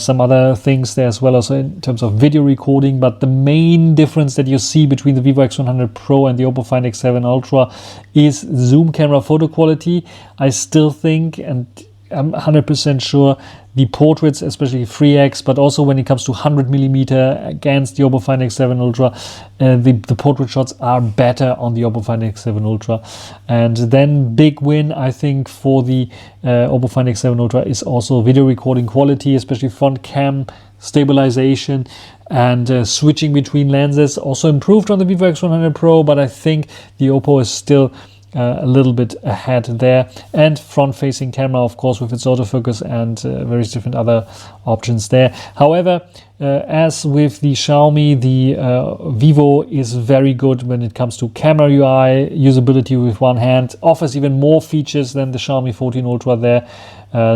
some other things there as well, also in terms of video recording. But the main difference that you see between the Vivo X100 Pro and the Oppo Find X7 Ultra is zoom camera photo quality. I still think, and I'm 100% sure, the portraits, especially 3x, but also when it comes to 100mm against the Oppo Find X7 Ultra, the portrait shots are better on the Oppo Find X7 Ultra. And then big win, I think, for the Oppo Find X7 Ultra is also video recording quality, especially front cam stabilization and switching between lenses. Also improved on the Vivo X100 Pro, but I think the Oppo is still a little bit ahead there. And front-facing camera, of course, with its autofocus and various different other options there. However, as with the Xiaomi, the Vivo is very good when it comes to camera UI, usability with one hand, offers even more features than the Xiaomi 14 Ultra there.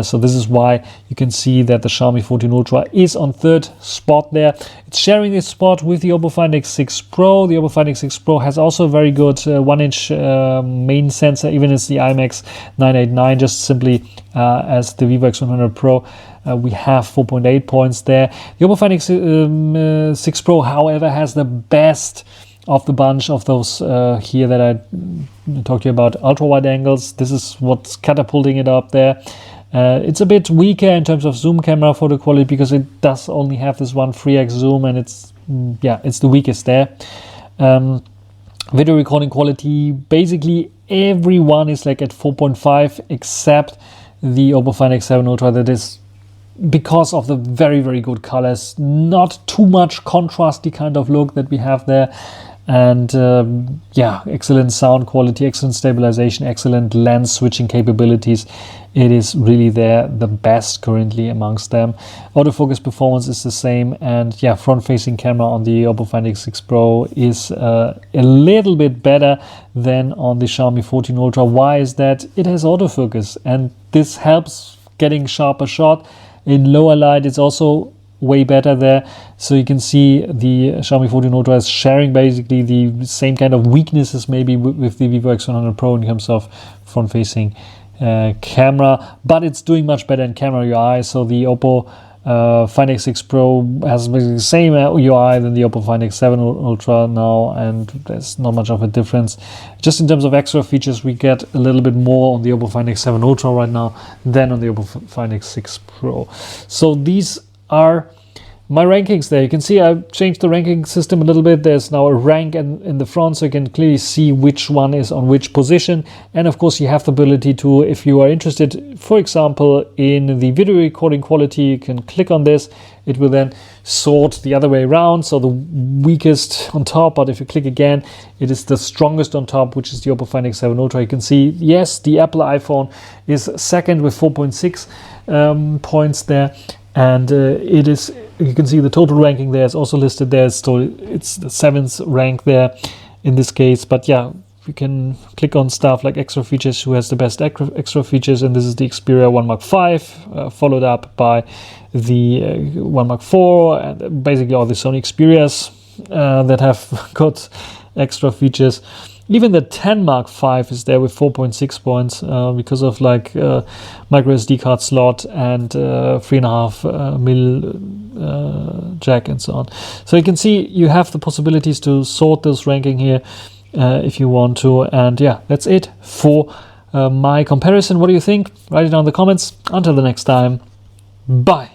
So this is why you can see that the Xiaomi 14 Ultra is on third spot there. It's sharing this spot with the Oppo Find X6 Pro. The Oppo Find X6 Pro has also a very good 1-inch main sensor, even as the IMX 989, just simply as the Vivo X100 Pro. We have 4.8 points there. The Oppo Find X6 Pro, however, has the best of the bunch of those here that I talked to you about, ultra wide angles. This is what's catapulting it up there. It's a bit weaker in terms of zoom camera photo quality because it does only have this one 3x zoom, and it's the weakest there. Video recording quality, basically everyone is like at 4.5 except the Oppo Find X7 Ultra. That is because of the very good colors, not too much contrasty kind of look that we have there. And excellent sound quality, excellent stabilization, excellent lens switching capabilities. It is really the best currently amongst them. Autofocus performance is the same, and front-facing camera on the Oppo Find X6 Pro is a little bit better than on the Xiaomi 14 Ultra. Why is that? It has autofocus, and this helps getting sharper shot. In lower light, it's also way better there. So you can see the Xiaomi 14 Ultra is sharing basically the same kind of weaknesses maybe with the Vivo X100 Pro in terms of front-facing camera, but it's doing much better in camera UI. So the Oppo Find X6 Pro has basically the same UI than the Oppo Find X7 Ultra now, and there's not much of a difference. Just in terms of extra features, we get a little bit more on the Oppo Find X7 Ultra right now than on the Oppo Find X6 Pro. So these are my rankings there. You can see I've changed the ranking system a little bit. There's now a rank in the front, so you can clearly see which one is on which position. And of course, you have the ability to, if you are interested, for example, in the video recording quality, you can click on this. It will then sort the other way around, so the weakest on top, but if you click again, it is the strongest on top, which is the Oppo Find X7 Ultra. You can see, yes, the Apple iPhone is second with 4.6 points there. And it is, you can see the total ranking there is also listed there. So it's the 7th rank there in this case. But yeah, we can click on stuff like extra features, who has the best extra features. And this is the Xperia 1 Mark 5, followed up by the 1 Mark 4, and basically all the Sony Xperias that have got extra features. Even the 10 Mark 5 is there with 4.6 points because of like micro SD card slot and 3.5 mil jack and so on. So you can see you have the possibilities to sort this ranking here if you want to. And yeah, that's it for my comparison. What do you think? Write it down in the comments. Until the next time, bye.